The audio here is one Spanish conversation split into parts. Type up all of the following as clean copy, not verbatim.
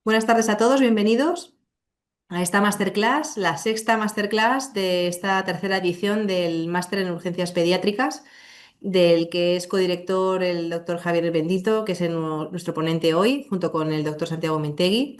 Buenas tardes a todos, bienvenidos a esta masterclass, la sexta masterclass de esta tercera edición del Máster en Urgencias Pediátricas, del que es codirector el doctor Javier Bendito, que es nuestro ponente hoy, junto con el doctor Santiago Mentegui.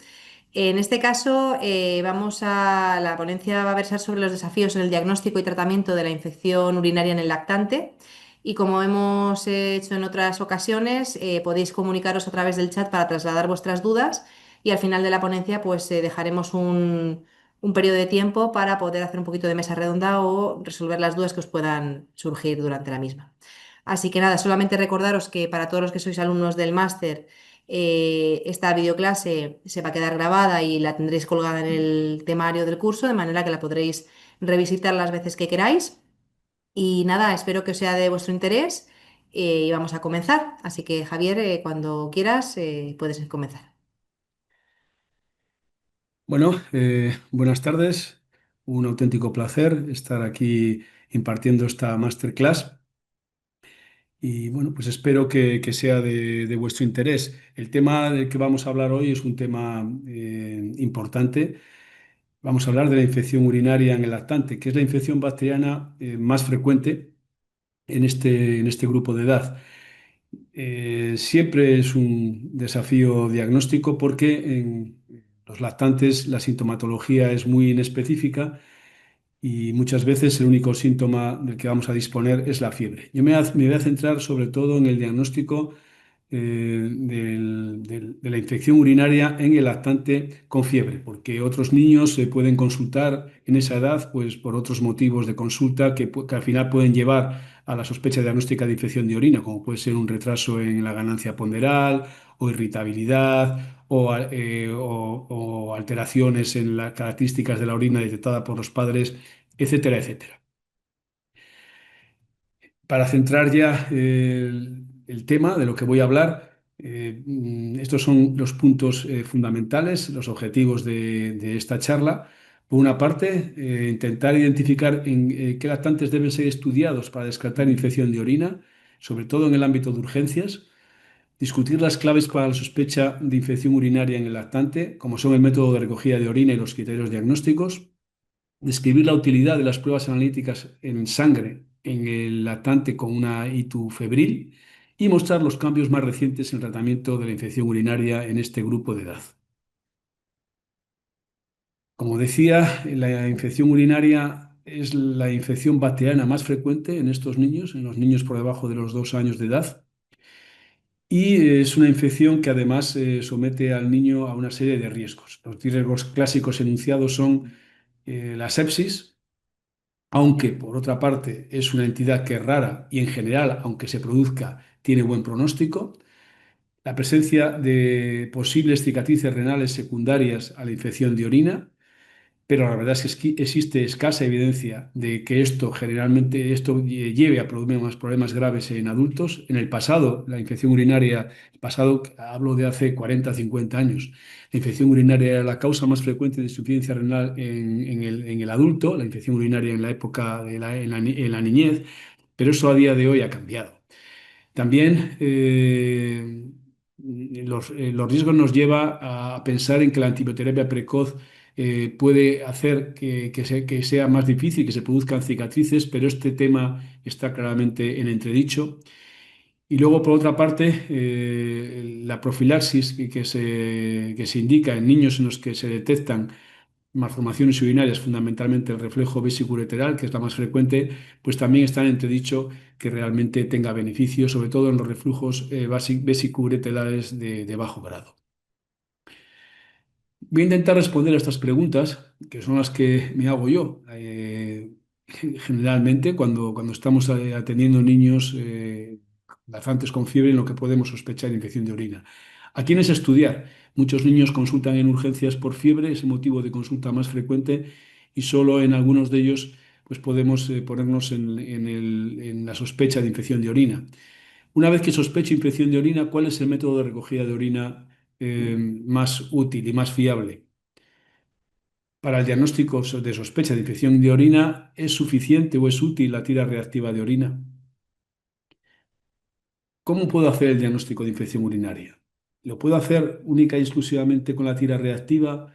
En este caso, la ponencia va a versar sobre los desafíos en el diagnóstico y tratamiento de la infección urinaria en el lactante. Y como hemos hecho en otras ocasiones, podéis comunicaros a través del chat para trasladar vuestras dudas y al final de la ponencia pues dejaremos un periodo de tiempo para poder hacer un poquito de mesa redonda o resolver las dudas que os puedan surgir durante la misma. Así que nada, solamente recordaros que para todos los que sois alumnos del máster, esta videoclase se va a quedar grabada y la tendréis colgada en el temario del curso, de manera que la podréis revisitar las veces que queráis. Y nada, espero que os sea de vuestro interés y vamos a comenzar. Así que Javier, cuando quieras, puedes comenzar. Bueno, buenas tardes. Un auténtico placer estar aquí impartiendo esta masterclass y bueno, pues espero que sea de vuestro interés. El tema del que vamos a hablar hoy es un tema importante. Vamos a hablar de la infección urinaria en el lactante, que es la infección bacteriana más frecuente en este grupo de edad. Siempre es un desafío diagnóstico porque en los lactantes la sintomatología es muy inespecífica y muchas veces el único síntoma del que vamos a disponer es la fiebre. Me voy a centrar sobre todo en el diagnóstico de la infección urinaria en el lactante con fiebre, porque otros niños se pueden consultar en esa edad pues, por otros motivos de consulta que al final pueden llevar a la sospecha diagnóstica de infección de orina, como puede ser un retraso en la ganancia ponderal o irritabilidad o alteraciones en las características de la orina detectada por los padres, etcétera, etcétera. Para centrar ya el tema de lo que voy a hablar, estos son los puntos fundamentales, los objetivos de esta charla. Por una parte, intentar identificar qué lactantes deben ser estudiados para descartar infección de orina, sobre todo en el ámbito de urgencias. Discutir las claves para la sospecha de infección urinaria en el lactante, como son el método de recogida de orina y los criterios diagnósticos. Describir la utilidad de las pruebas analíticas en sangre en el lactante con una ITU febril y mostrar los cambios más recientes en el tratamiento de la infección urinaria en este grupo de edad. Como decía, la infección urinaria es la infección bacteriana más frecuente en estos niños, en los niños por debajo de los 2 años de edad, y es una infección que además somete al niño a una serie de riesgos. Los riesgos clásicos enunciados son la sepsis, aunque por otra parte es una entidad que es rara y en general, aunque se produzca, tiene buen pronóstico. La presencia de posibles cicatrices renales secundarias a la infección de orina, pero la verdad es que existe escasa evidencia de que esto lleve a problemas graves en adultos. En el pasado, la infección urinaria, el pasado, hablo de hace 40, 50 años, la infección urinaria era la causa más frecuente de insuficiencia renal en el adulto, la infección urinaria en la época en la niñez, pero eso a día de hoy ha cambiado. También los riesgos nos lleva a pensar en que la antibioterapia precoz puede hacer que sea más difícil que se produzcan cicatrices, pero este tema está claramente en entredicho. Y luego, por otra parte, la profilaxis que se indica en niños en los que se detectan malformaciones urinarias, fundamentalmente el reflejo vesiculolateral, que es la más frecuente, pues también está en entredicho que realmente tenga beneficio, sobre todo en los reflujos vesiculolaterares de bajo grado. Voy a intentar responder a estas preguntas, que son las que me hago yo. Generalmente, cuando estamos atendiendo niños lactantes con fiebre, en lo que podemos sospechar de infección de orina. ¿A quiénes estudiar? Muchos niños consultan en urgencias por fiebre, es el motivo de consulta más frecuente, y solo en algunos de ellos pues podemos ponernos en la sospecha de infección de orina. Una vez que sospecho infección de orina, ¿cuál es el método de recogida de orina más útil y más fiable? Para el diagnóstico de sospecha de infección de orina, ¿es suficiente o es útil la tira reactiva de orina? ¿Cómo puedo hacer el diagnóstico de infección urinaria? ¿Lo puedo hacer única y exclusivamente con la tira reactiva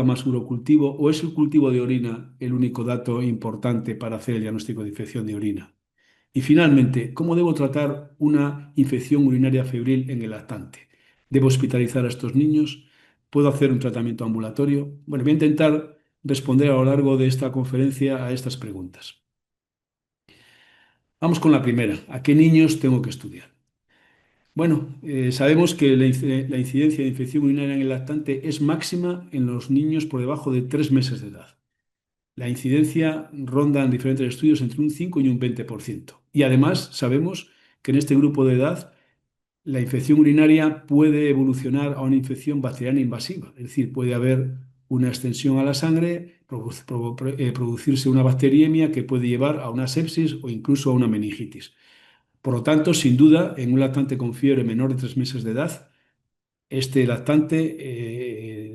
más urocultivo, o es el cultivo de orina el único dato importante para hacer el diagnóstico de infección de orina? Y finalmente, ¿cómo debo tratar una infección urinaria febril en el lactante? ¿Debo hospitalizar a estos niños? ¿Puedo hacer un tratamiento ambulatorio? Bueno, voy a intentar responder a lo largo de esta conferencia a estas preguntas. Vamos con la primera. ¿A qué niños tengo que estudiar? Bueno, sabemos que la incidencia de infección urinaria en el lactante es máxima en los niños por debajo de 3 meses de edad. La incidencia ronda en diferentes estudios entre un 5 y un 20%. Y además sabemos que en este grupo de edad la infección urinaria puede evolucionar a una infección bacteriana invasiva, es decir, puede haber una extensión a la sangre, producirse una bacteriemia que puede llevar a una sepsis o incluso a una meningitis. Por lo tanto, sin duda, en un lactante con fiebre menor de 3 meses de edad, en este lactante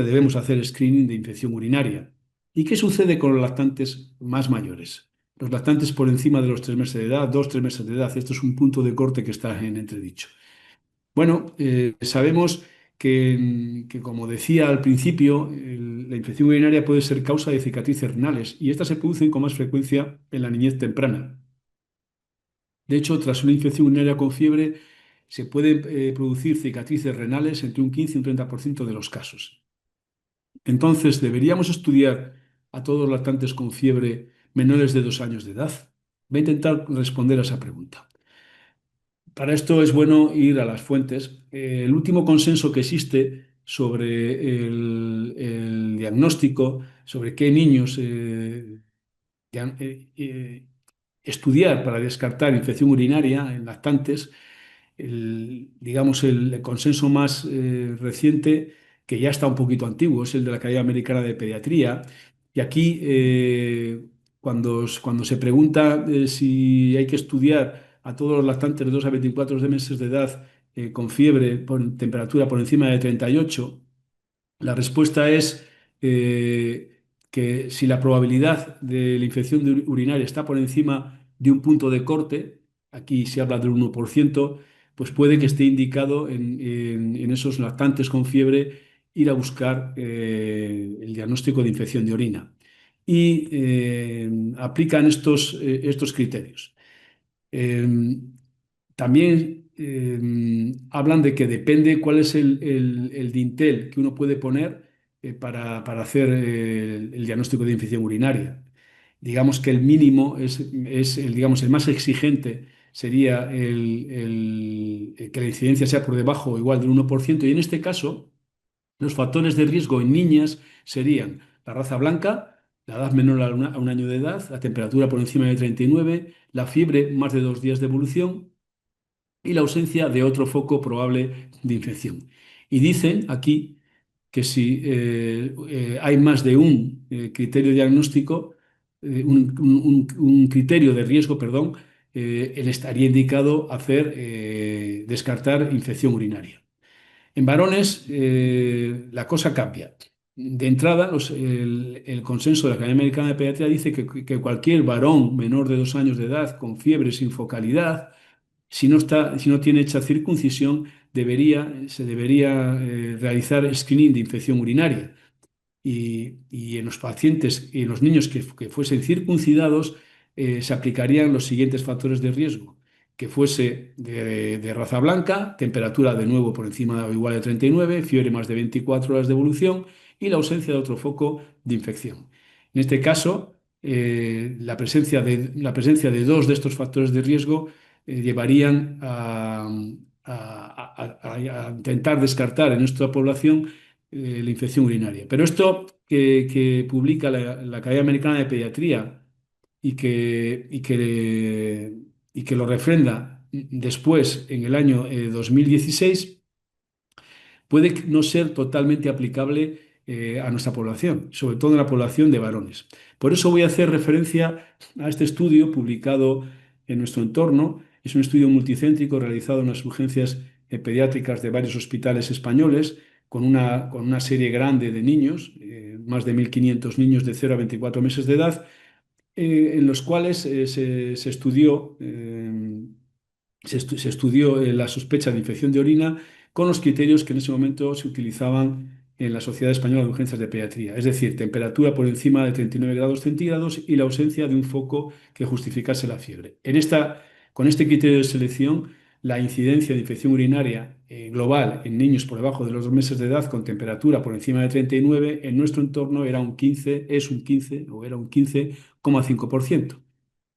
debemos hacer screening de infección urinaria. ¿Y qué sucede con los lactantes más mayores? Los lactantes por encima de los 3 meses de edad, 2, 3 meses de edad. Esto es un punto de corte que está en entredicho. Bueno, sabemos que, como decía al principio, la infección urinaria puede ser causa de cicatrices renales y estas se producen con más frecuencia en la niñez temprana. De hecho, tras una infección urinaria con fiebre, se pueden producir cicatrices renales entre un 15 y un 30% de los casos. Entonces, ¿deberíamos estudiar a todos los lactantes con fiebre menores de 2 años de edad? Voy a intentar responder a esa pregunta. Para esto es bueno ir a las fuentes. El último consenso que existe sobre el diagnóstico, sobre qué niños estudiar para descartar infección urinaria en lactantes, digamos, el consenso más reciente, que ya está un poquito antiguo, es el de la Academia Americana de Pediatría. Y aquí, cuando se pregunta si hay que estudiar a todos los lactantes de 2 a 24 meses de edad con fiebre, con temperatura por encima de 38, la respuesta es que si la probabilidad de la infección urinaria está por encima de un punto de corte, aquí se habla del 1%, pues puede que esté indicado en esos lactantes con fiebre ir a buscar el diagnóstico de infección de orina. Y aplican estos criterios. También hablan de que depende cuál es el dintel que uno puede poner para hacer el diagnóstico de infección urinaria. Digamos que el mínimo es digamos, el más exigente sería que la incidencia sea por debajo o igual del 1%, y en este caso los factores de riesgo en niñas serían la raza blanca, la edad menor a un año de edad, la temperatura por encima de 39, la fiebre más de 2 días de evolución y la ausencia de otro foco probable de infección. Y dicen aquí que si hay más de un criterio diagnóstico, un criterio de riesgo, perdón, él estaría indicado descartar infección urinaria. En varones, la cosa cambia. De entrada, el consenso de la Academia Americana de Pediatría dice que cualquier varón menor de 2 años de edad con fiebre sin focalidad, si no tiene hecha circuncisión, se debería realizar screening de infección urinaria. Y en los pacientes y en los niños que fuesen circuncidados, se aplicarían los siguientes factores de riesgo: que fuese de raza blanca, temperatura de nuevo por encima o igual de 39, fiebre más de 24 horas de evolución y la ausencia de otro foco de infección. En este caso, la presencia de dos de estos factores de riesgo llevarían a intentar descartar en nuestra población la infección urinaria. Pero esto que publica la Academia Americana de Pediatría y que lo refrenda después en el año 2016, puede no ser totalmente aplicable a nuestra población, sobre todo en la población de varones. Por eso voy a hacer referencia a este estudio publicado en nuestro entorno. Es un estudio multicéntrico realizado en las urgencias pediátricas de varios hospitales españoles, con una serie grande de niños, más de 1.500 niños de 0 a 24 meses de edad, en los cuales se estudió se estudió la sospecha de infección de orina con los criterios que en ese momento se utilizaban en la Sociedad Española de Urgencias de Pediatría, es decir, temperatura por encima de 39 grados centígrados y la ausencia de un foco que justificase la fiebre. Con este criterio de selección, la incidencia de infección urinaria global en niños por debajo de los 2 meses de edad con temperatura por encima de 39 en nuestro entorno era un 15, es un 15 o era un 15,5%.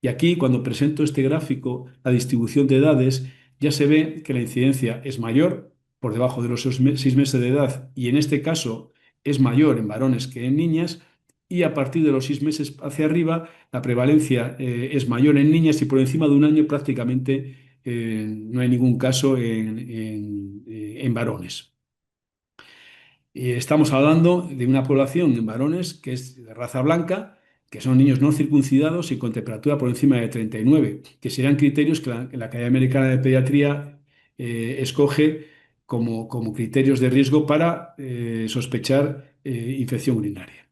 Y aquí, cuando presento este gráfico, la distribución de edades, ya se ve que la incidencia es mayor por debajo de los 6 meses de edad y en este caso es mayor en varones que en niñas y a partir de los 6 meses hacia arriba la prevalencia es mayor en niñas y por encima de un año prácticamente no hay ningún caso en varones. Estamos hablando de una población en varones que es de raza blanca, que son niños no circuncidados y con temperatura por encima de 39, que serían criterios que la Academia Americana de Pediatría escoge como criterios de riesgo para sospechar infección urinaria.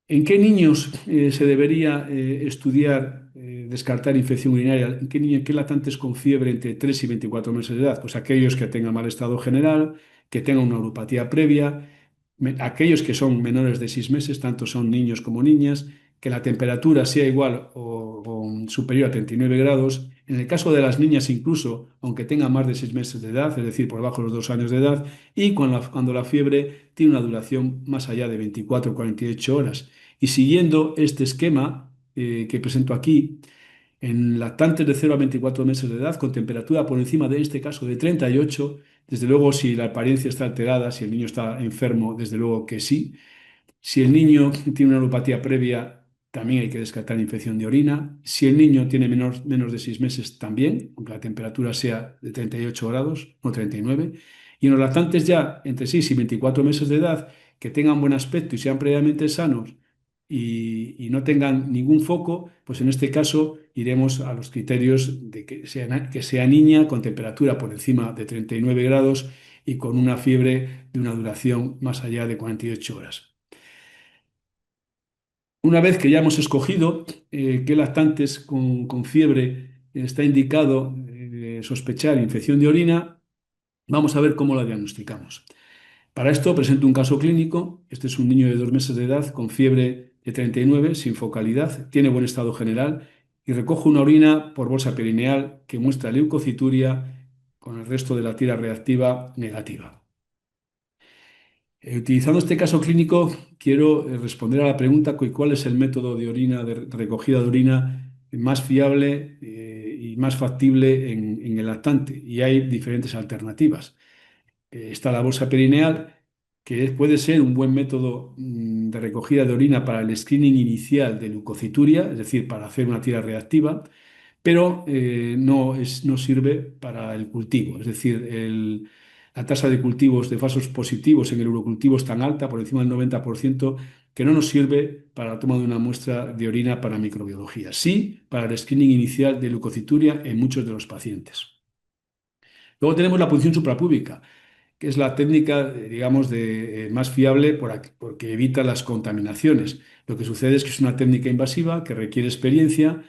¿En qué niños se debería estudiar, descartar infección urinaria? ¿En qué niños, qué lactantes con fiebre entre 3 y 24 meses de edad? Pues aquellos que tengan mal estado general, que tengan una neuropatía previa, aquellos que son menores de 6 meses, tanto son niños como niñas, que la temperatura sea igual o superior a 39 grados. En el caso de las niñas, incluso, aunque tengan más de 6 meses de edad, es decir, por debajo de los 2 años de edad, y cuando la fiebre tiene una duración más allá de 24 o 48 horas. Y siguiendo este esquema que presento aquí, en lactantes de 0 a 24 meses de edad, con temperatura por encima de este caso de 38, desde luego si la apariencia está alterada, si el niño está enfermo, desde luego que sí. Si el niño tiene una neuropatía previa, también hay que descartar infección de orina. Si el niño tiene menos de 6 meses, también, aunque la temperatura sea de 38 grados o 39. Y en los lactantes ya entre 6 y 24 meses de edad, que tengan buen aspecto y sean previamente sanos y no tengan ningún foco, pues en este caso iremos a los criterios de que sea niña con temperatura por encima de 39 grados y con una fiebre de una duración más allá de 48 horas. Una vez que ya hemos escogido qué lactantes con fiebre está indicado sospechar infección de orina, vamos a ver cómo la diagnosticamos. Para esto presento un caso clínico. Este es un niño de 2 meses de edad con fiebre de 39, sin focalidad, tiene buen estado general y recojo una orina por bolsa perineal que muestra leucocituria con el resto de la tira reactiva negativa. Utilizando este caso clínico, quiero responder a la pregunta cuál es el método de orina, de recogida de orina más fiable y más factible en el lactante. Y hay diferentes alternativas. Está la bolsa perineal, que puede ser un buen método de recogida de orina para el screening inicial de leucocituria, es decir, para hacer una tira reactiva, pero no sirve para el cultivo. Es decir, la tasa de cultivos de falsos positivos en el urocultivo es tan alta, por encima del 90%, que no nos sirve para la toma de una muestra de orina para microbiología. Sí, para el screening inicial de leucocituria en muchos de los pacientes. Luego tenemos la punción suprapúbica, que es la técnica, digamos, más fiable porque evita las contaminaciones. Lo que sucede es que es una técnica invasiva que requiere experiencia,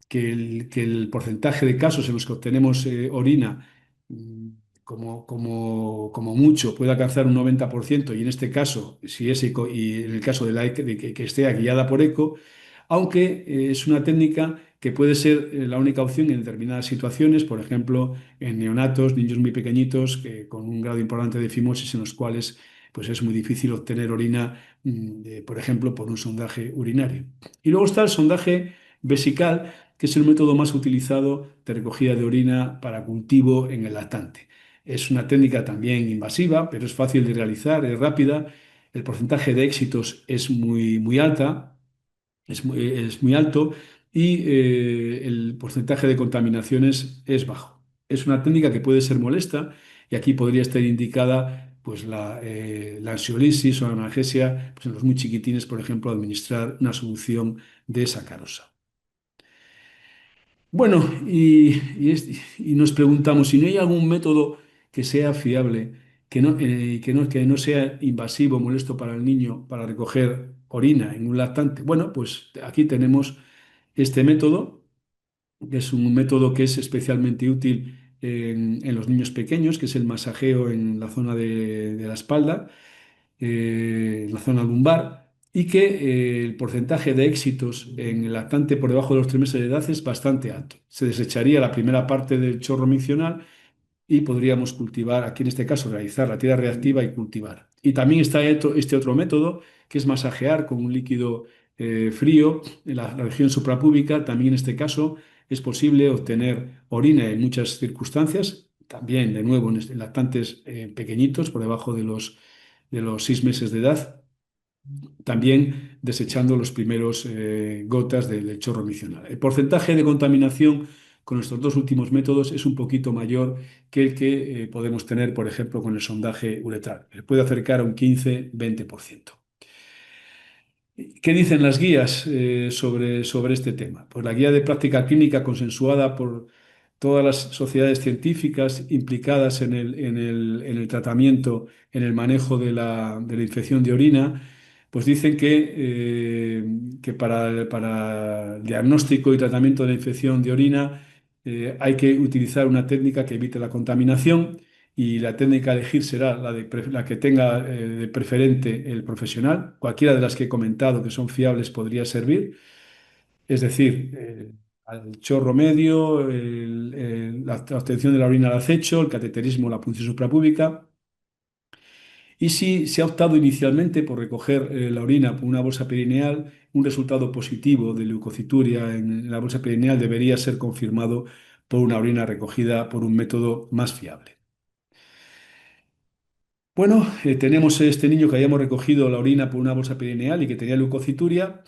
que el porcentaje de casos en los que obtenemos orina mm, como mucho puede alcanzar un 90% y en este caso, si es eco, y en el caso de, que esté guiada por eco, aunque es una técnica que puede ser la única opción en determinadas situaciones, por ejemplo, en neonatos, niños muy pequeñitos con un grado importante de fimosis en los cuales pues es muy difícil obtener orina, por ejemplo, por un sondaje urinario. Y luego está el sondaje vesical, que es el método más utilizado de recogida de orina para cultivo en el lactante. Es una técnica también invasiva, pero es fácil de realizar, es rápida. El porcentaje de éxitos es muy alta, es muy alto y el porcentaje de contaminaciones es bajo. Es una técnica que puede ser molesta y aquí podría estar indicada pues, la ansiolisis o la analgesia pues, en los muy chiquitines, por ejemplo, administrar una solución de sacarosa. Bueno, y nos preguntamos si no hay algún método que sea fiable, que no sea invasivo, molesto para el niño para recoger orina en un lactante. Bueno, pues aquí tenemos este método que es un método que es especialmente útil en los niños pequeños, que es el masajeo en la zona de la espalda, en la zona lumbar, y que el porcentaje de éxitos en el lactante por debajo de los 3 meses de edad es bastante alto. Se desecharía la primera parte del chorro miccional y podríamos cultivar, aquí en este caso, realizar la tira reactiva y cultivar. Y también está este otro método, que es masajear con un líquido frío en la región suprapúbica. También en este caso es posible obtener orina en muchas circunstancias, también de nuevo en lactantes pequeñitos, por debajo de los 6 meses de edad, también desechando los primeros gotas del chorro micional. El porcentaje de contaminación con estos dos últimos métodos es un poquito mayor que el que podemos tener, por ejemplo, con el sondaje uretral. Se puede acercar a un 15-20%. ¿Qué dicen las guías sobre este tema? Pues la guía de práctica clínica consensuada por todas las sociedades científicas implicadas en el tratamiento, en el manejo de la infección de orina, pues dicen que para el diagnóstico y tratamiento de la infección de orina hay que utilizar una técnica que evite la contaminación, y la técnica a elegir será la que tenga de preferente el profesional. Cualquiera de las que he comentado que son fiables podría servir, es decir, al chorro medio, la obtención de la orina al acecho, el cateterismo, la punción suprapúbica. Y si se ha optado inicialmente por recoger la orina por una bolsa perineal, un resultado positivo de leucocituria en la bolsa perineal debería ser confirmado por una orina recogida por un método más fiable. Bueno, tenemos este niño que habíamos recogido la orina por una bolsa perineal y que tenía leucocituria.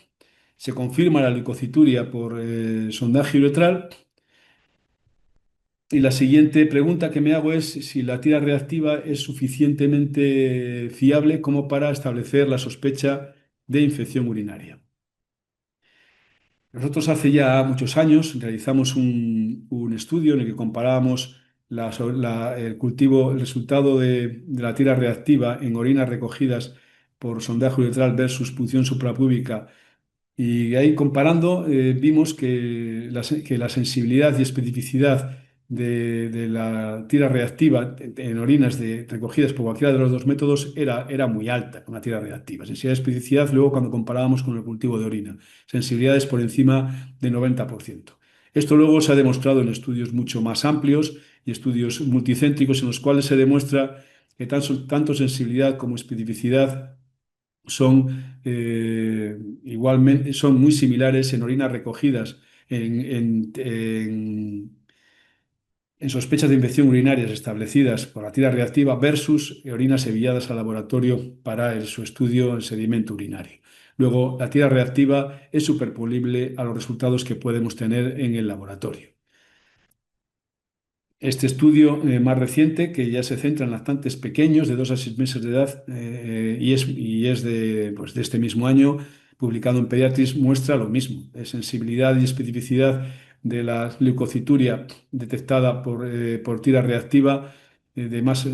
Se confirma la leucocituria por sondaje uretral. Y la siguiente pregunta que me hago es si la tira reactiva es suficientemente fiable como para establecer la sospecha de infección urinaria. Nosotros hace ya muchos años realizamos un estudio en el que comparábamos el cultivo, el resultado de la tira reactiva en orinas recogidas por sondaje uretral versus punción suprapúbica. Y ahí comparando, vimos que la sensibilidad y especificidad de la tira reactiva en orinas recogidas por cualquiera de los dos métodos era muy alta con la tira reactiva. Sensibilidad y especificidad, luego cuando comparábamos con el cultivo de orina, sensibilidades por encima del 90%. Esto luego se ha demostrado en estudios mucho más amplios y estudios multicéntricos en los cuales se demuestra que tanto sensibilidad como especificidad igualmente son muy similares en orinas recogidas en sospechas de infección urinarias establecidas por la tira reactiva versus orinas enviadas al laboratorio para su estudio en sedimento urinario. Luego, la tira reactiva es superponible a los resultados que podemos tener en el laboratorio. Este estudio más reciente, que ya se centra en lactantes pequeños de 2 a 6 meses de edad y es de este mismo año, publicado en Pediatrics, muestra lo mismo. Sensibilidad y especificidad de la leucocituria detectada por tira reactiva de más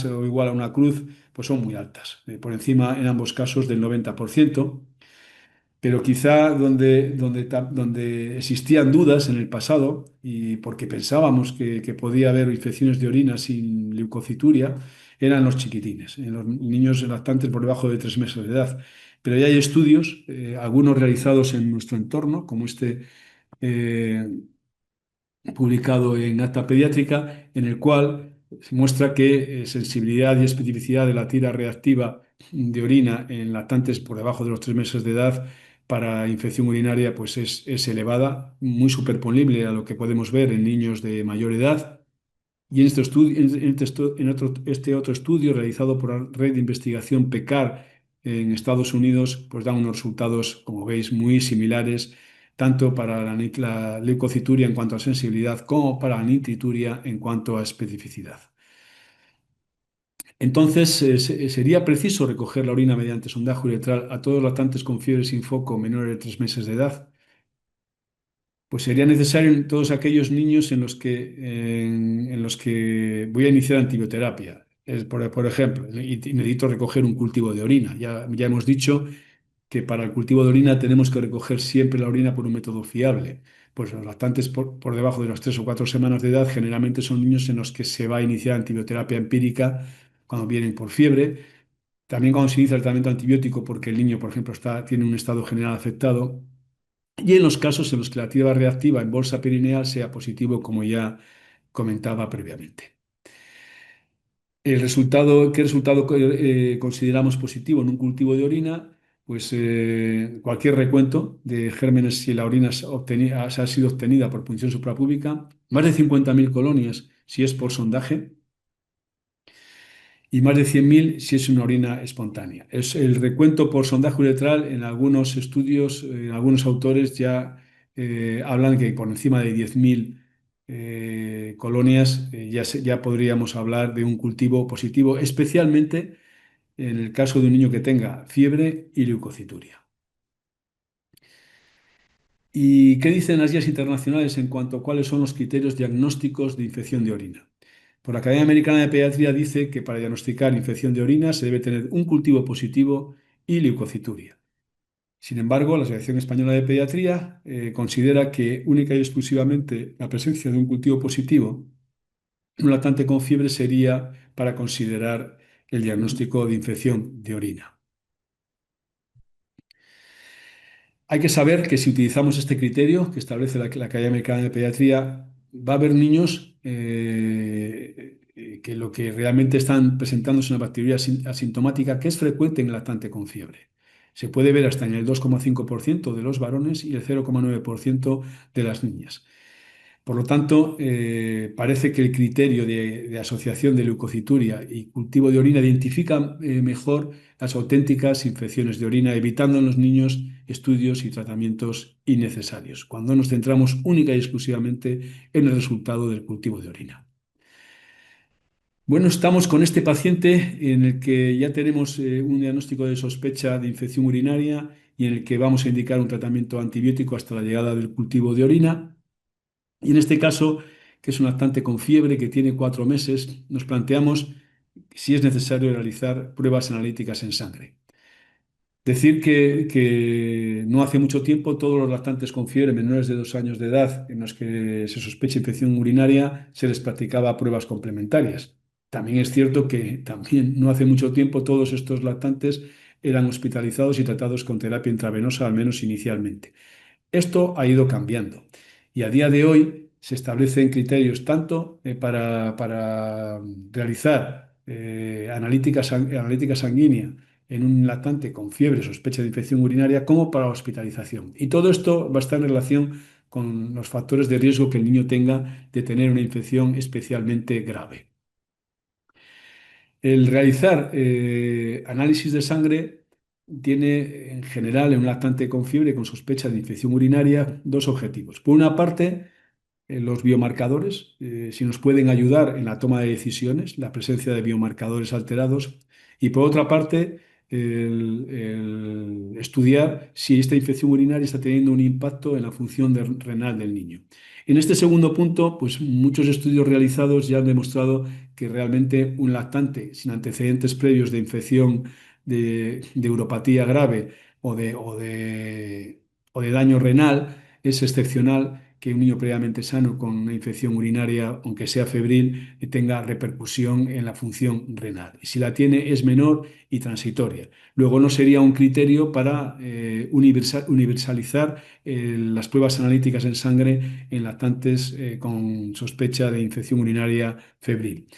o igual a una cruz, pues son muy altas, por encima en ambos casos del 90%. Pero quizá donde existían dudas en el pasado, y porque pensábamos que podía haber infecciones de orina sin leucocituria, eran los chiquitines, en los niños lactantes por debajo de 3 meses de edad. Pero ya hay estudios, algunos realizados en nuestro entorno, como este eh, publicado en Acta Pediátrica, en el cual se muestra que sensibilidad y especificidad de la tira reactiva de orina en lactantes por debajo de los 3 meses de edad para infección urinaria pues es elevada, muy superponible a lo que podemos ver en niños de mayor edad. Y en este otro estudio realizado por la red de investigación PECAR en Estados Unidos, pues dan unos resultados, como veis, muy similares, tanto para la leucocituria en cuanto a sensibilidad como para la nitrituria en cuanto a especificidad. Entonces, sería preciso recoger la orina mediante sondaje uretral a todos los lactantes con fiebre sin foco menores de 3 meses de edad. Pues sería necesario en todos aquellos niños en los que voy a iniciar antibioterapia. Por ejemplo, y necesito recoger un cultivo de orina. Ya hemos dicho que para el cultivo de orina tenemos que recoger siempre la orina por un método fiable. Pues los lactantes por debajo de las 3 o 4 semanas de edad generalmente son niños en los que se va a iniciar antibioterapia empírica cuando vienen por fiebre. También cuando se inicia el tratamiento antibiótico porque el niño, por ejemplo, tiene un estado general afectado. Y en los casos en los que la tira reactiva en bolsa perineal sea positivo, como ya comentaba previamente. ¿Qué resultado consideramos positivo en un cultivo de orina? Pues cualquier recuento de gérmenes si la orina ha sido obtenida por punción suprapúbica, más de 50.000 colonias si es por sondaje y más de 100.000 si es una orina espontánea. Es el recuento por sondaje uretral en algunos estudios, en algunos autores ya hablan que por encima de 10.000 colonias ya podríamos hablar de un cultivo positivo, especialmente en el caso de un niño que tenga fiebre y leucocituria. ¿Y qué dicen las guías internacionales en cuanto a cuáles son los criterios diagnósticos de infección de orina? Por la Academia Americana de Pediatría dice que para diagnosticar infección de orina se debe tener un cultivo positivo y leucocituria. Sin embargo, la Asociación Española de Pediatría considera que única y exclusivamente la presencia de un cultivo positivo, un lactante con fiebre, sería para considerar el diagnóstico de infección de orina. Hay que saber que si utilizamos este criterio que establece la Academia Americana de Pediatría, va a haber niños que lo que realmente están presentando es una bacteria asintomática que es frecuente en el lactante con fiebre. Se puede ver hasta en el 2,5% de los varones y el 0,9% de las niñas. Por lo tanto, parece que el criterio de asociación de leucocituria y cultivo de orina identifica mejor las auténticas infecciones de orina, evitando en los niños estudios y tratamientos innecesarios, cuando nos centramos única y exclusivamente en el resultado del cultivo de orina. Bueno, estamos con este paciente en el que ya tenemos un diagnóstico de sospecha de infección urinaria y en el que vamos a indicar un tratamiento antibiótico hasta la llegada del cultivo de orina. Y en este caso, que es un lactante con fiebre que tiene 4 meses, nos planteamos si es necesario realizar pruebas analíticas en sangre. Decir que no hace mucho tiempo todos los lactantes con fiebre menores de 2 años de edad en los que se sospecha infección urinaria se les practicaba pruebas complementarias. También es cierto que también no hace mucho tiempo todos estos lactantes eran hospitalizados y tratados con terapia intravenosa, al menos inicialmente. Esto ha ido cambiando y a día de hoy se establecen criterios tanto para realizar analítica sanguínea en un lactante con fiebre, sospecha de infección urinaria, como para hospitalización. Y todo esto va a estar en relación con los factores de riesgo que el niño tenga de tener una infección especialmente grave. El realizar análisis de sangre tiene en general en un lactante con fiebre con sospecha de infección urinaria dos objetivos. Por una parte, los biomarcadores, si nos pueden ayudar en la toma de decisiones, la presencia de biomarcadores alterados. Y por otra parte, el estudiar si esta infección urinaria está teniendo un impacto en la función renal del niño. En este segundo punto, pues muchos estudios realizados ya han demostrado que realmente un lactante sin antecedentes previos de infección de uropatía grave o de daño renal es excepcional que un niño previamente sano con una infección urinaria, aunque sea febril, tenga repercusión en la función renal. Y si la tiene es menor y transitoria. Luego no sería un criterio para universalizar las pruebas analíticas en sangre en lactantes con sospecha de infección urinaria febril.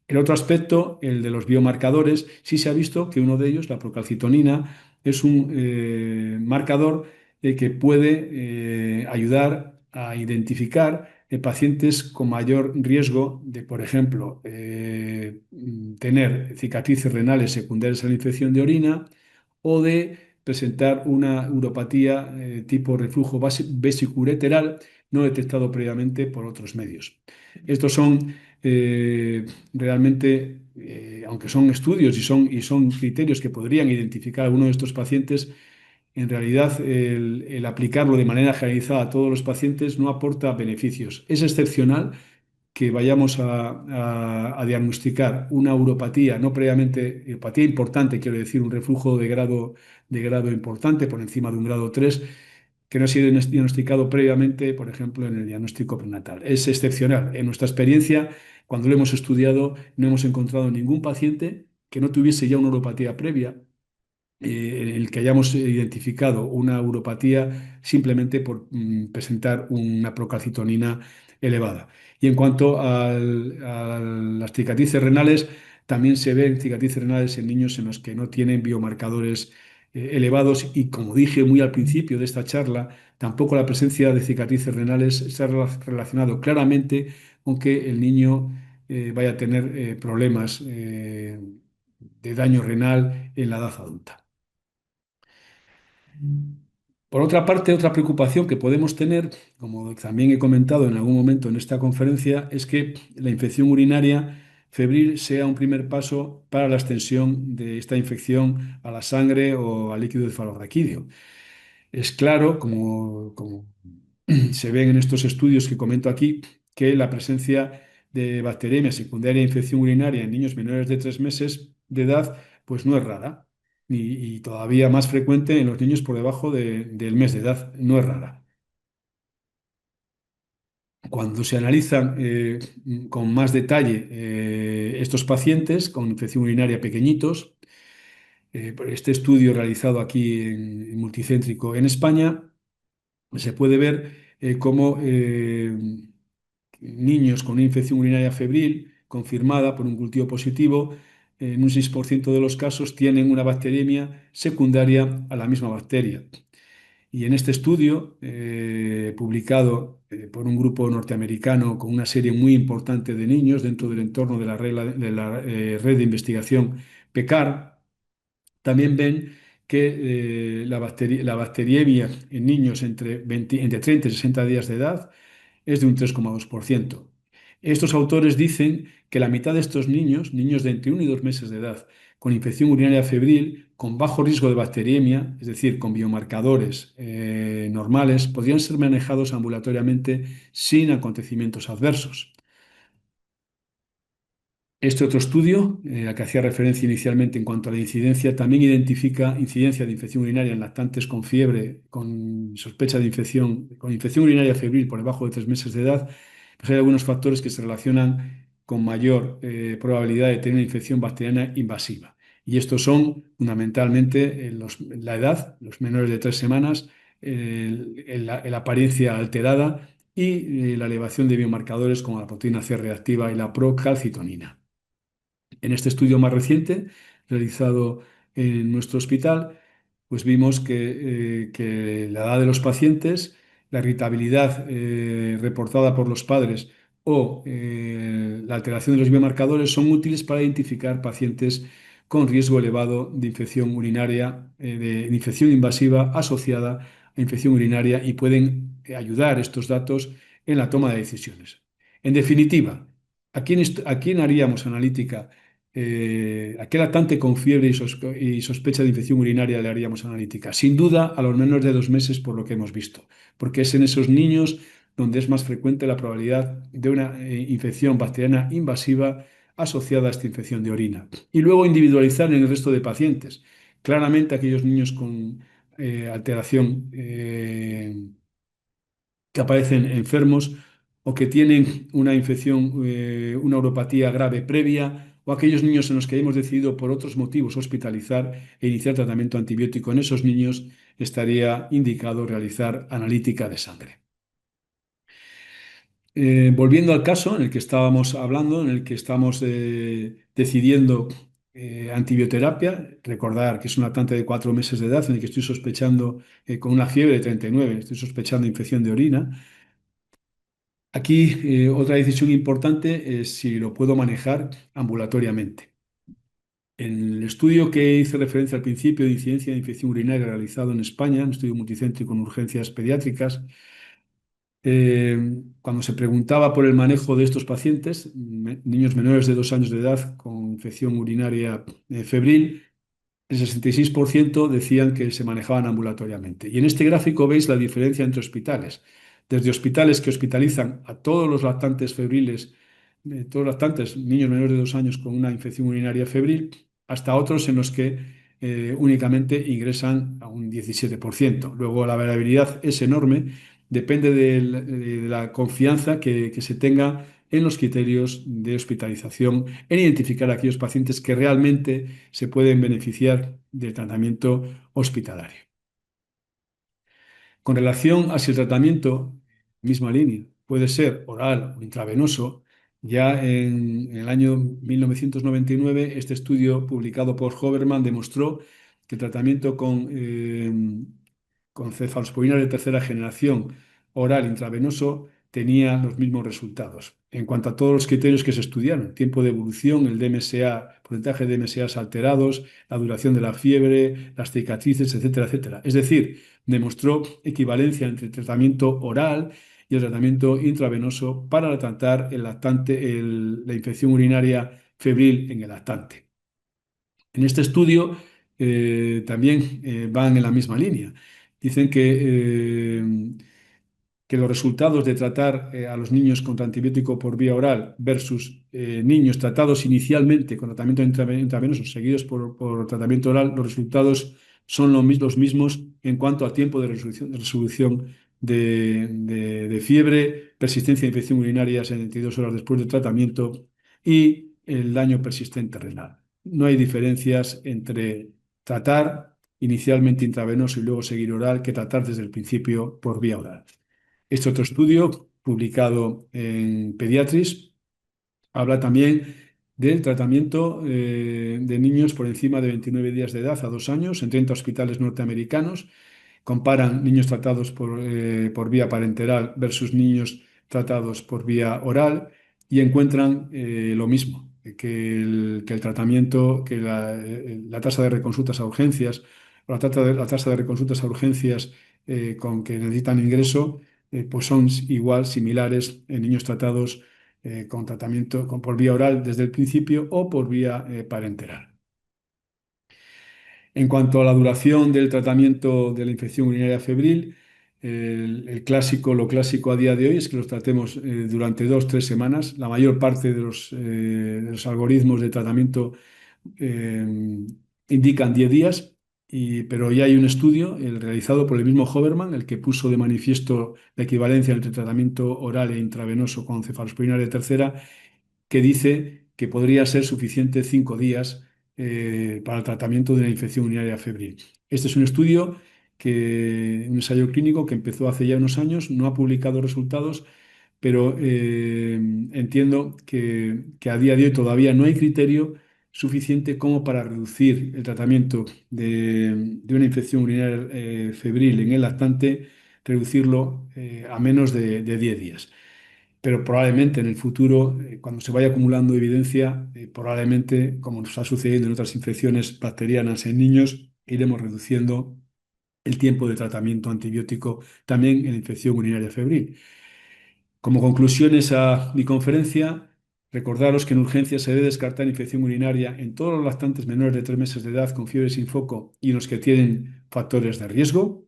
El otro aspecto, el de los biomarcadores, sí se ha visto que uno de ellos, la procalcitonina, es un marcador que puede ayudar a identificar pacientes con mayor riesgo de, por ejemplo, tener cicatrices renales secundarias a la infección de orina o de presentar una uropatía tipo reflujo vesiculolateral no detectado previamente por otros medios. Estos son realmente, aunque son estudios y son criterios que podrían identificar a alguno de estos pacientes, en realidad el aplicarlo de manera generalizada a todos los pacientes no aporta beneficios. Es excepcional que vayamos a diagnosticar una uropatía, no previamente, uropatía importante, quiero decir, un reflujo de grado importante, por encima de un grado 3, que no ha sido diagnosticado previamente, por ejemplo, en el diagnóstico prenatal. Es excepcional. En nuestra experiencia, cuando lo hemos estudiado, no hemos encontrado ningún paciente que no tuviese ya una uropatía previa, en el que hayamos identificado una uropatía simplemente por presentar una procalcitonina elevada. Y en cuanto a las cicatrices renales, también se ven cicatrices renales en niños en los que no tienen biomarcadores elevados y, como dije muy al principio de esta charla, tampoco la presencia de cicatrices renales está relacionado claramente con que el niño vaya a tener problemas de daño renal en la edad adulta. Por otra parte, otra preocupación que podemos tener, como también he comentado en algún momento en esta conferencia, es que la infección urinaria febril sea un primer paso para la extensión de esta infección a la sangre o al líquido cefalorraquídeo. Es claro, como se ven en estos estudios que comento aquí, que la presencia de bacteriemia secundaria a infección urinaria en niños menores de 3 meses de edad, pues no es rara. Y todavía más frecuente en los niños por debajo del mes de edad, no es rara. Cuando se analizan con más detalle estos pacientes con infección urinaria pequeñitos, por este estudio realizado aquí en multicéntrico en España, se puede ver cómo niños con una infección urinaria febril confirmada por un cultivo positivo, en un 6% de los casos tienen una bacteriemia secundaria a la misma bacteria. Y en este estudio, publicado por un grupo norteamericano con una serie muy importante de niños dentro del entorno de la red de investigación PECAR, también ven que la bacteriemia en niños entre 30 y 60 días de edad es de un 3,2%. Estos autores dicen que la mitad de estos niños, niños de entre 1 y 2 meses de edad, con infección urinaria febril, con bajo riesgo de bacteriemia, es decir, con biomarcadores normales, podrían ser manejados ambulatoriamente sin acontecimientos adversos. Este otro estudio, al que hacía referencia inicialmente en cuanto a la incidencia, también identifica incidencia de infección urinaria en lactantes con fiebre, con sospecha de infección, con infección urinaria febril por debajo de 3 meses de edad. Pues hay algunos factores que se relacionan con mayor probabilidad de tener una infección bacteriana invasiva. Y estos son fundamentalmente la edad, los menores de 3 semanas, la apariencia alterada y la elevación de biomarcadores como la proteína C reactiva y la procalcitonina. En este estudio más reciente, realizado en nuestro hospital, pues vimos que la edad de los pacientes, la irritabilidad reportada por los padres o la alteración de los biomarcadores son útiles para identificar pacientes con riesgo elevado de infección urinaria, de infección invasiva asociada a infección urinaria y pueden ayudar estos datos en la toma de decisiones. En definitiva, ¿a quién haríamos analítica? ¿A qué lactante con fiebre y sospecha de infección urinaria le haríamos analítica? Sin duda, a los menores de 2 meses, por lo que hemos visto, porque es en esos niños donde es más frecuente la probabilidad de una infección bacteriana invasiva asociada a esta infección de orina. Y luego individualizar en el resto de pacientes. Claramente aquellos niños con alteración que aparecen enfermos o que tienen una infección, una uropatía grave previa, o aquellos niños en los que hemos decidido por otros motivos hospitalizar e iniciar tratamiento antibiótico, en esos niños estaría indicado realizar analítica de sangre. Volviendo al caso en el que estábamos hablando, en el que estamos decidiendo antibioterapia, recordar que es un lactante de 4 meses de edad en el que estoy sospechando con una fiebre de 39, estoy sospechando infección de orina. Aquí otra decisión importante es si lo puedo manejar ambulatoriamente. En el estudio que hice referencia al principio de incidencia de infección urinaria realizado en España, un estudio multicéntrico con urgencias pediátricas, cuando se preguntaba por el manejo de estos pacientes, niños menores de 2 años de edad con infección urinaria febril, el 66% decían que se manejaban ambulatoriamente. Y en este gráfico veis la diferencia entre hospitales. Desde hospitales que hospitalizan a todos los lactantes febriles todos lactantes, niños menores de 2 años con una infección urinaria febril, hasta otros en los que únicamente ingresan a un 17%. Luego la variabilidad es enorme, depende de la confianza que se tenga en los criterios de hospitalización, en identificar a aquellos pacientes que realmente se pueden beneficiar del tratamiento hospitalario. Con relación a si el tratamiento, misma línea, puede ser oral o intravenoso, ya en el año 1999 este estudio publicado por Hoverman demostró que el tratamiento con cefalosporina de tercera generación oral intravenoso tenía los mismos resultados. En cuanto a todos los criterios que se estudiaron, tiempo de evolución, el DMSA, porcentaje de DMSAs alterados, la duración de la fiebre, las cicatrices, etcétera, etcétera. Es decir, demostró equivalencia entre el tratamiento oral y el tratamiento intravenoso para tratar el lactante, la infección urinaria febril en el lactante. En este estudio también van en la misma línea. Dicen que los resultados de tratar a los niños con antibiótico por vía oral versus niños tratados inicialmente con tratamiento intravenoso seguidos por tratamiento oral, los resultados son los mismos en cuanto a tiempo de resolución de fiebre, persistencia de infección urinaria 72 horas después del tratamiento y el daño persistente renal. No hay diferencias entre tratar inicialmente intravenoso y luego seguir oral que tratar desde el principio por vía oral. Este otro estudio, publicado en Pediatrics, habla también del tratamiento de niños por encima de 29 días de edad a 2 años en 30 hospitales norteamericanos. Comparan niños tratados por vía parenteral versus niños tratados por vía oral y encuentran lo mismo, que el tratamiento, que la tasa de reconsultas a urgencias, o la tasa de reconsultas a urgencias con que necesitan ingreso, pues son igual, similares en niños tratados con tratamiento por vía oral desde el principio o por vía parenteral. En cuanto a la duración del tratamiento de la infección urinaria febril, lo clásico a día de hoy es que los tratemos durante 2 o 3 semanas. La mayor parte de los algoritmos de tratamiento eh, indican 10 días, pero ya hay un estudio, el realizado por el mismo Hoverman, el que puso de manifiesto la equivalencia entre tratamiento oral e intravenoso con cefalosporina de tercera, que dice que podría ser suficiente 5 días para el tratamiento de la infección urinaria febril. Este es un estudio un ensayo clínico que empezó hace ya unos años, no ha publicado resultados, pero entiendo que a día de hoy todavía no hay criterio suficiente como para reducir el tratamiento de una infección urinaria febril en el lactante, reducirlo a menos de 10 días. Pero probablemente en el futuro, cuando se vaya acumulando evidencia, probablemente, como nos está sucediendo en otras infecciones bacterianas en niños, iremos reduciendo el tiempo de tratamiento antibiótico también en la infección urinaria febril. Como conclusiones a mi conferencia, recordaros que en urgencias se debe descartar infección urinaria en todos los lactantes menores de 3 meses de edad con fiebre sin foco y en los que tienen factores de riesgo,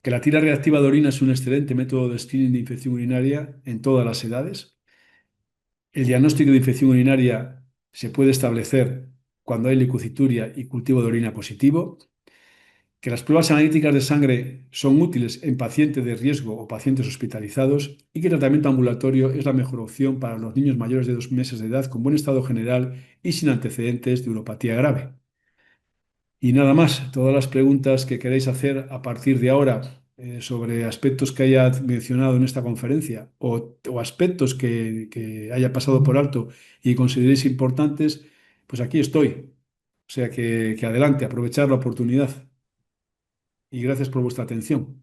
que la tira reactiva de orina es un excelente método de screening de infección urinaria en todas las edades. El diagnóstico de infección urinaria se puede establecer cuando hay leucocituria y cultivo de orina positivo, que las pruebas analíticas de sangre son útiles en pacientes de riesgo o pacientes hospitalizados y que el tratamiento ambulatorio es la mejor opción para los niños mayores de 2 meses de edad con buen estado general y sin antecedentes de uropatía grave. Y nada más, todas las preguntas que queráis hacer a partir de ahora sobre aspectos que haya mencionado en esta conferencia o aspectos que haya pasado por alto y consideréis importantes, pues aquí estoy. O sea que adelante, aprovechar la oportunidad y gracias por vuestra atención.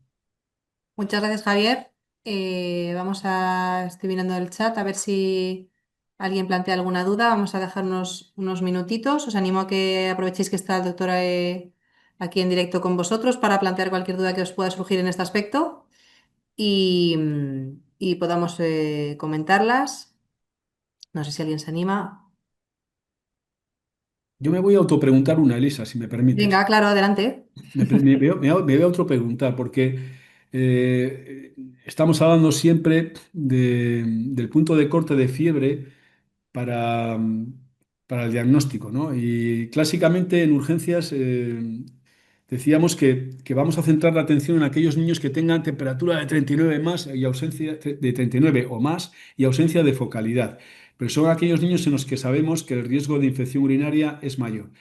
Muchas gracias, Javier. Estoy mirando el chat a ver si alguien plantea alguna duda. Vamos a dejar unos minutitos. Os animo a que aprovechéis que está el doctor aquí en directo con vosotros para plantear cualquier duda que os pueda surgir en este aspecto y podamos comentarlas. No sé si alguien se anima. Yo me voy a autopreguntar una, Elisa, si me permites. Venga, claro, adelante. Me, pre- me veo, me, hago- me voy a autopreguntar porque Estamos hablando siempre del punto de corte de fiebre para, para el diagnóstico, ¿no? Y clásicamente en urgencias decíamos que vamos a centrar la atención en aquellos niños que tengan temperatura de 39 más y ausencia de 39 o más y ausencia de focalidad. Pero son aquellos niños en los que sabemos que el riesgo de infección urinaria es mayor.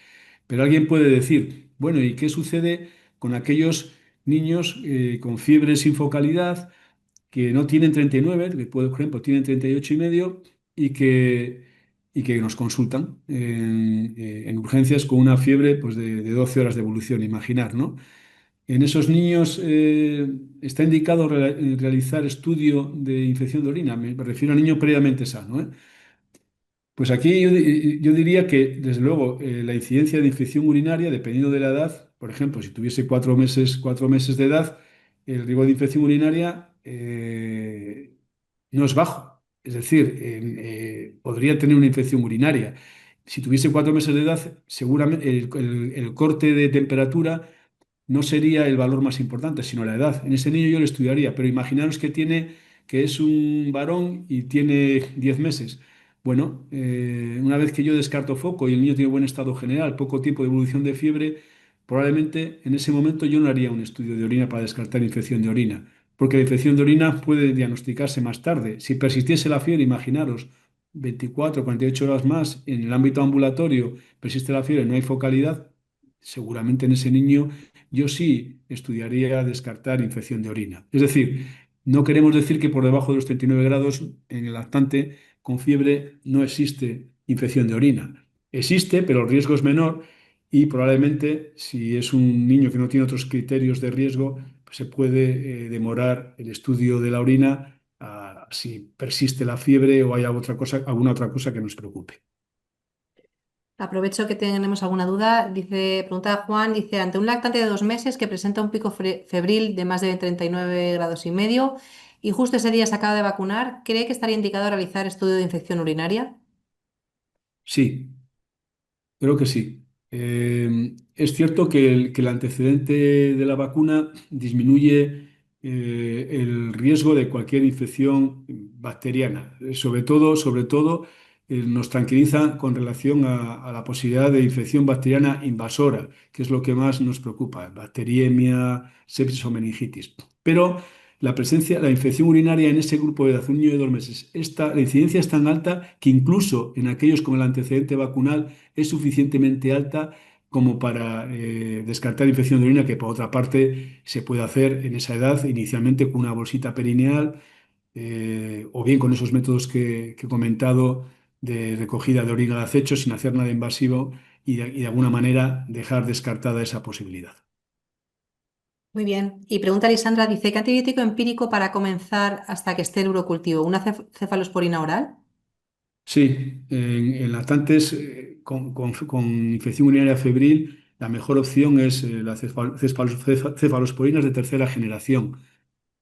Pero alguien puede decir, bueno, ¿y qué sucede con aquellos niños con fiebre sin focalidad que no tienen 39, que por ejemplo tienen 38 y medio y que nos consultan en urgencias con una fiebre pues, de 12 horas de evolución, imaginar, ¿no? En esos niños está indicado realizar estudio de infección de orina, me refiero a niño previamente sano, ¿eh? Pues aquí yo diría que, desde luego, la incidencia de infección urinaria, dependiendo de la edad, por ejemplo, si tuviese 4 meses de edad, el riesgo de infección urinaria no es bajo. Es decir, podría tener una infección urinaria. Si tuviese 4 meses de edad, seguramente el corte de temperatura no sería el valor más importante, sino la edad. En ese niño yo lo estudiaría, pero imaginaros que es un varón y tiene 10 meses. Bueno, una vez que yo descarto foco y el niño tiene buen estado general, poco tiempo de evolución de fiebre, probablemente en ese momento yo no haría un estudio de orina para descartar infección de orina, porque la infección de orina puede diagnosticarse más tarde. Si persistiese la fiebre, imaginaros, 24, 48 horas más en el ámbito ambulatorio, persiste la fiebre, no hay focalidad, seguramente en ese niño yo sí estudiaría descartar infección de orina. Es decir, no queremos decir que por debajo de los 39 grados en el lactante con fiebre no existe infección de orina. Existe, pero el riesgo es menor y probablemente si es un niño que no tiene otros criterios de riesgo, pues se puede demorar el estudio de la orina si persiste la fiebre o hay alguna otra cosa que nos preocupe. Aprovecho que tenemos alguna duda. Dice, pregunta Juan, dice, ante un lactante de 2 meses que presenta un pico febril de más de 39 grados y medio y justo ese día se acaba de vacunar, ¿cree que estaría indicado realizar estudio de infección urinaria? Sí, creo que sí. Es cierto que el antecedente de la vacuna disminuye el riesgo de cualquier infección bacteriana. Sobre todo, nos tranquiliza con relación a la posibilidad de infección bacteriana invasora, que es lo que más nos preocupa, bacteriemia, sepsis o meningitis. Pero la infección urinaria en ese grupo de edad, un niño de 2 meses, la incidencia es tan alta que incluso en aquellos con el antecedente vacunal es suficientemente alta como para descartar infección de orina, que por otra parte se puede hacer en esa edad inicialmente con una bolsita perineal o bien con esos métodos que he comentado de recogida de orina de acecho sin hacer nada invasivo y de alguna manera dejar descartada esa posibilidad. Muy bien. Y pregunta Lisandra, dice, ¿qué antibiótico empírico para comenzar hasta que esté el urocultivo? ¿Una cefalosporina oral? Sí, en lactantes con infección urinaria febril, la mejor opción es las cefalosporinas de tercera generación.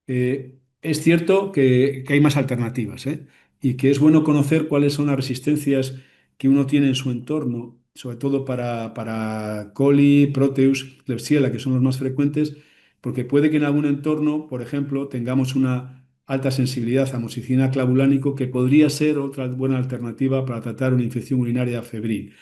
Es cierto que hay más alternativas, ¿eh? Y que es bueno conocer cuáles son las resistencias que uno tiene en su entorno, sobre todo para coli, Proteus, Klebsiella, que son los más frecuentes, porque puede que en algún entorno, por ejemplo, tengamos una alta sensibilidad a amoxicilina clavulánico, que podría ser otra buena alternativa para tratar una infección urinaria febril.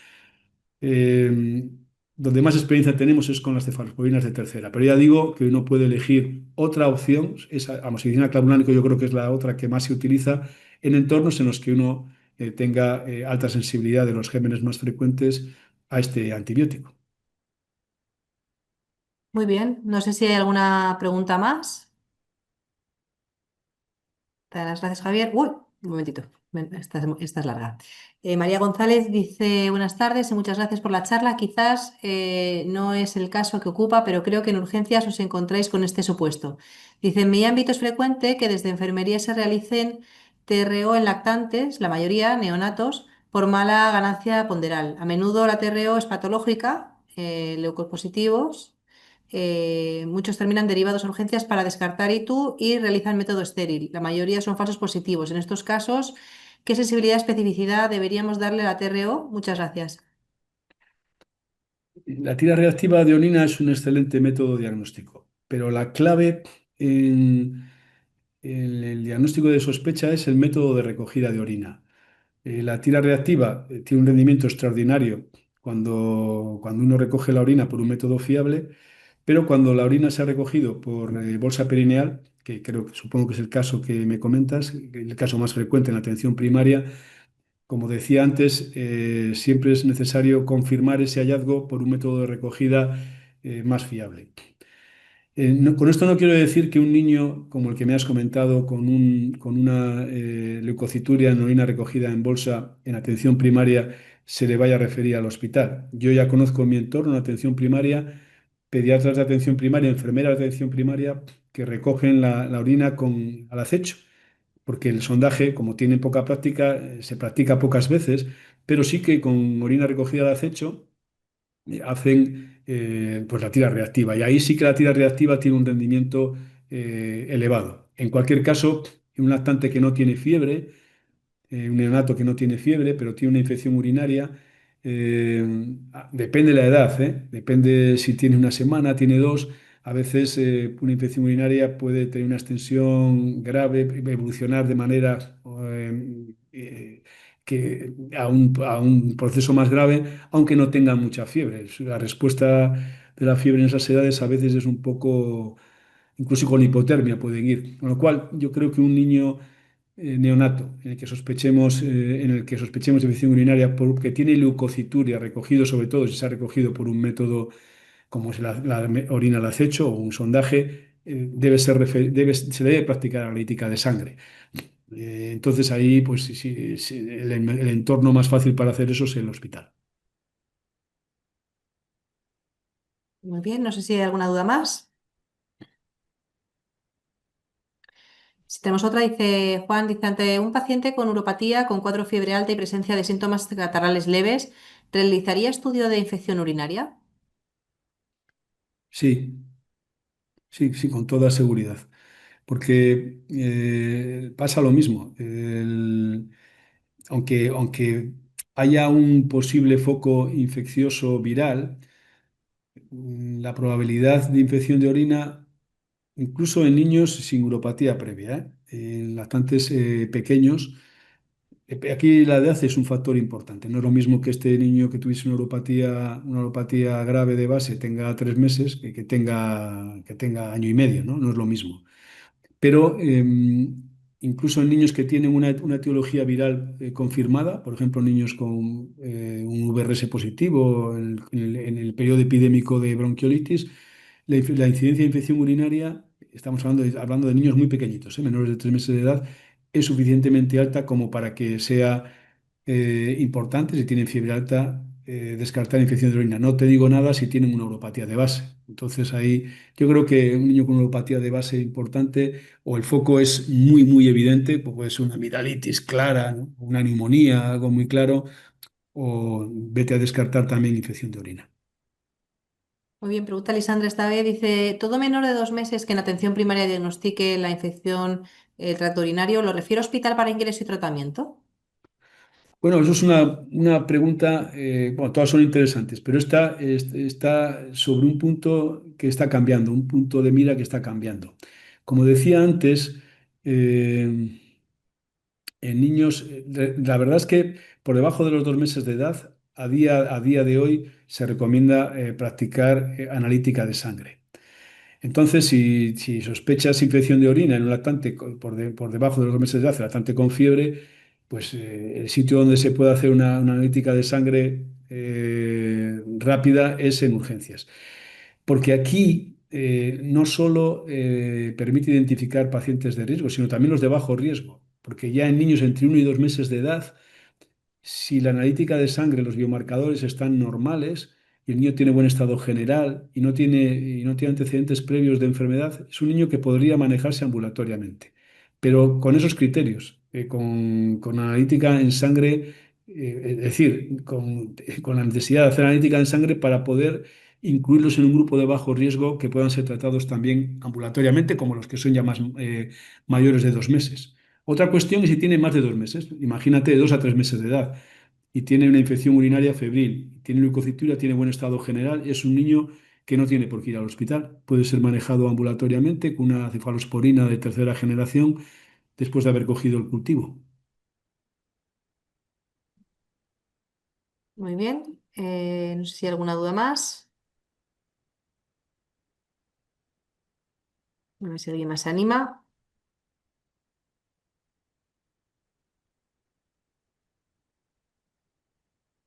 Eh, Donde más experiencia tenemos es con las cefalosporinas de tercera, pero ya digo que uno puede elegir otra opción, esa amoxicilina clavulánico yo creo que es la otra que más se utiliza en entornos en los que uno tenga alta sensibilidad de los gérmenes más frecuentes a este antibiótico. Muy bien. No sé si hay alguna pregunta más. Te doy las gracias, Javier. Uy, un momentito. Ven, esta es larga. María González dice, buenas tardes y muchas gracias por la charla. Quizás no es el caso que ocupa, pero creo que en urgencias os encontráis con este supuesto. Dice, en mi ámbito es frecuente que desde enfermería se realicen TRO en lactantes, la mayoría neonatos, por mala ganancia ponderal. A menudo la TRO es patológica, leucopositivos. Muchos terminan derivados a urgencias para descartar ITU y realizan método estéril. La mayoría son falsos positivos. En estos casos, ¿qué sensibilidad y especificidad deberíamos darle a la TRO? Muchas gracias. La tira reactiva de orina es un excelente método diagnóstico, pero la clave en el diagnóstico de sospecha es el método de recogida de orina. La tira reactiva tiene un rendimiento extraordinario cuando uno recoge la orina por un método fiable, pero cuando la orina se ha recogido por bolsa perineal, que supongo que es el caso que me comentas, el caso más frecuente en la atención primaria, como decía antes, siempre es necesario confirmar ese hallazgo por un método de recogida más fiable. Con esto no quiero decir que un niño como el que me has comentado, con una leucocituria en orina recogida en bolsa en atención primaria, se le vaya a referir al hospital. Yo ya conozco en mi entorno en atención primaria, pediatras de atención primaria, enfermeras de atención primaria, que recogen la orina al acecho, porque el sondaje, como tiene poca práctica, se practica pocas veces, pero sí que con orina recogida al acecho hacen pues la tira reactiva. Y ahí sí que la tira reactiva tiene un rendimiento elevado. En cualquier caso, un lactante que no tiene fiebre, un neonato que no tiene fiebre, pero tiene una infección urinaria, depende de la edad, depende si tiene una semana, tiene dos. A veces una infección urinaria puede tener una extensión grave, evolucionar de manera a un proceso más grave, aunque no tenga mucha fiebre. La respuesta de la fiebre en esas edades a veces es un poco, incluso con hipotermia pueden ir. Con lo cual, yo creo que un niño neonato en el que sospechemos de infección urinaria porque tiene leucocituria recogido, sobre todo si se ha recogido por un método como es la orina al acecho o un sondaje, se debe practicar analítica de sangre. Entonces ahí, pues sí, sí, sí, el entorno más fácil para hacer eso es el hospital. Muy bien, no sé si hay alguna duda más. Si tenemos otra, dice Juan, dice, ante un paciente con uropatía, con cuadro fiebre alta y presencia de síntomas catarrales leves, ¿realizaría estudio de infección urinaria? Sí, sí, sí, con toda seguridad. Porque pasa lo mismo. Aunque haya un posible foco infeccioso viral, la probabilidad de infección de orina, incluso en niños sin uropatía previa, en lactantes pequeños, aquí la edad es un factor importante. No es lo mismo que este niño que tuviese una uropatía grave de base tenga 3 meses que tenga año y medio, ¿no? No es lo mismo. Pero incluso en niños que tienen una etiología viral confirmada, por ejemplo, niños con un VRS positivo en el periodo epidémico de bronquiolitis, la incidencia de infección urinaria, estamos hablando de niños muy pequeñitos, menores de 3 meses de edad, es suficientemente alta como para que sea importante, si tienen fiebre alta, descartar infección de orina. No te digo nada si tienen una uropatía de base. Entonces ahí yo creo que un niño con una uropatía de base importante o el foco es muy, muy evidente, pues puede ser una amigdalitis clara, ¿no? Una neumonía, algo muy claro, o vete a descartar también infección de orina. Muy bien, pregunta Lisandra esta vez, dice, ¿todo menor de 2 meses que en atención primaria diagnostique la infección tracto urinario, lo refiere a hospital para ingreso y tratamiento? Bueno, eso es una pregunta, bueno, todas son interesantes, pero esta está sobre un punto que está cambiando, un punto de mira que está cambiando. Como decía antes, eh, en niños, la verdad es que por debajo de los 2 meses de edad, a día de hoy se recomienda practicar analítica de sangre. Entonces, si sospechas infección de orina en un lactante por debajo de los 2 meses de edad, lactante con fiebre, pues el sitio donde se puede hacer una analítica de sangre rápida es en urgencias. Porque aquí no solo permite identificar pacientes de riesgo, sino también los de bajo riesgo. Porque ya en niños entre 1 y 2 meses de edad, si la analítica de sangre, los biomarcadores están normales y el niño tiene buen estado general y no tiene antecedentes previos de enfermedad, es un niño que podría manejarse ambulatoriamente. Pero con esos criterios, con analítica en sangre, es decir, con la necesidad de hacer analítica en sangre para poder incluirlos en un grupo de bajo riesgo que puedan ser tratados también ambulatoriamente, como los que son ya más mayores de 2 meses. Otra cuestión es si tiene más de 2 meses, imagínate de 2 a 3 meses de edad, y tiene una infección urinaria febril, tiene leucocitura, tiene buen estado general, es un niño que no tiene por qué ir al hospital. Puede ser manejado ambulatoriamente con una cefalosporina de tercera generación después de haber cogido el cultivo. Muy bien. No sé si hay alguna duda más. A ver si alguien más se anima.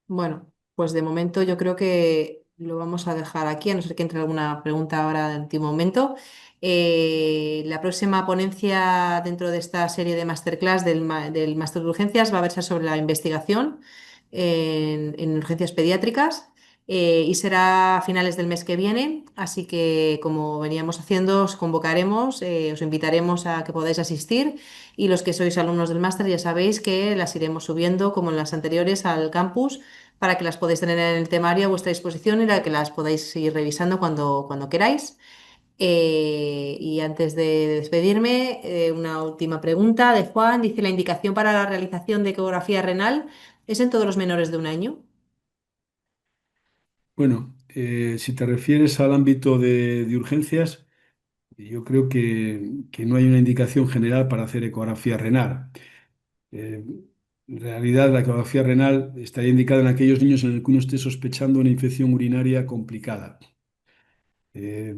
Bueno, pues de momento yo creo que lo vamos a dejar aquí, a no ser que entre alguna pregunta ahora de último momento. La próxima ponencia dentro de esta serie de masterclass del Máster de Urgencias va a versar sobre la investigación en urgencias pediátricas y será a finales del mes que viene. Así que, como veníamos haciendo, os convocaremos, os invitaremos a que podáis asistir y los que sois alumnos del máster ya sabéis que las iremos subiendo como en las anteriores al campus para que las podáis tener en el temario a vuestra disposición y para que las podáis ir revisando cuando queráis. Y antes de despedirme, una última pregunta de Juan. Dice, ¿la indicación para la realización de ecografía renal es en todos los menores de un año? Bueno, si te refieres al ámbito de urgencias, yo creo que no hay una indicación general para hacer ecografía renal. Eh, en realidad, la ecografía renal estaría indicada en aquellos niños en los que uno esté sospechando una infección urinaria complicada, eh,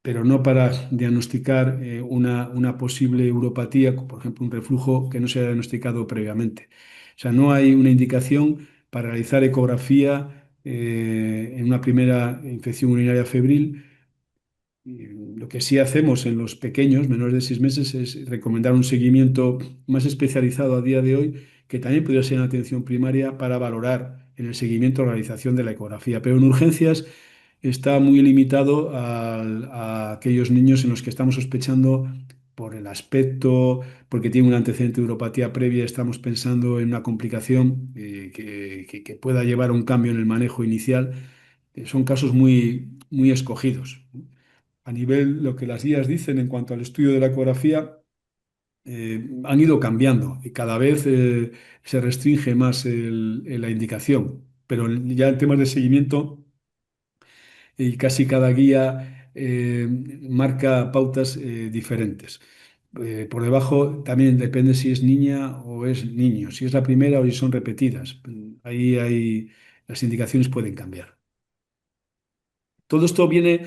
pero no para diagnosticar una posible uropatía, por ejemplo, un reflujo que no se haya diagnosticado previamente. O sea, no hay una indicación para realizar ecografía en una primera infección urinaria febril. Lo que sí hacemos en los pequeños, menores de 6 meses, es recomendar un seguimiento más especializado a día de hoy, que también podría ser en atención primaria para valorar en el seguimiento la realización de la ecografía. Pero en urgencias está muy limitado a aquellos niños en los que estamos sospechando por el aspecto, porque tiene un antecedente de uropatía previa, estamos pensando en una complicación que pueda llevar a un cambio en el manejo inicial. Son casos muy escogidos. A nivel, lo que las guías dicen en cuanto al estudio de la ecografía, han ido cambiando y cada vez se restringe más la indicación. Pero ya en temas de seguimiento, y casi cada guía marca pautas diferentes. Por debajo también depende si es niña o es niño, si es la primera o si son repetidas. Las indicaciones pueden cambiar. Todo esto viene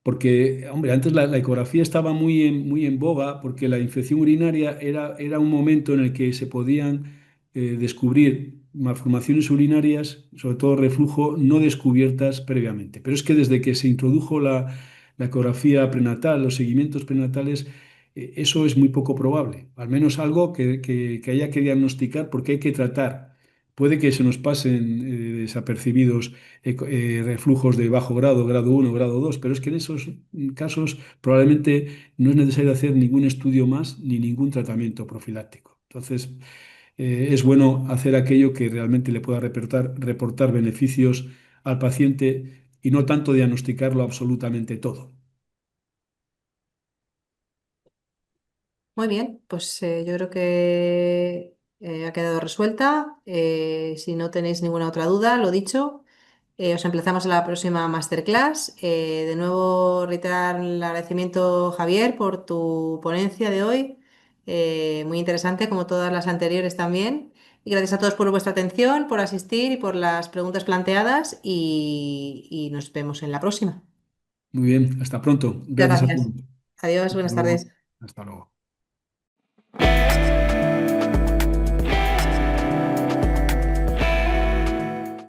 porque, hombre, antes la ecografía estaba muy en boga porque la infección urinaria era un momento en el que se podían descubrir malformaciones urinarias, sobre todo reflujo, no descubiertas previamente. Pero es que desde que se introdujo la ecografía prenatal, los seguimientos prenatales, eso es muy poco probable. Al menos algo que haya que diagnosticar porque hay que tratar. Puede que se nos pasen desapercibidos reflujos de bajo grado, grado 1, grado 2, pero es que en esos casos probablemente no es necesario hacer ningún estudio más ni ningún tratamiento profiláctico. Entonces, es bueno hacer aquello que realmente le pueda reportar beneficios al paciente y no tanto diagnosticarlo absolutamente todo. Muy bien, pues yo creo que ha quedado resuelta. Si no tenéis ninguna otra duda, lo dicho, os emplazamos a la próxima masterclass. De nuevo, reiterar el agradecimiento, Javier, por tu ponencia de hoy. Muy interesante, como todas las anteriores también. Y gracias a todos por vuestra atención, por asistir y por las preguntas planteadas. Y nos vemos en la próxima. Muy bien, hasta pronto. Muchas Gracias a todos. gracias. Adiós, Hasta buenas luego. tardes. Hasta luego.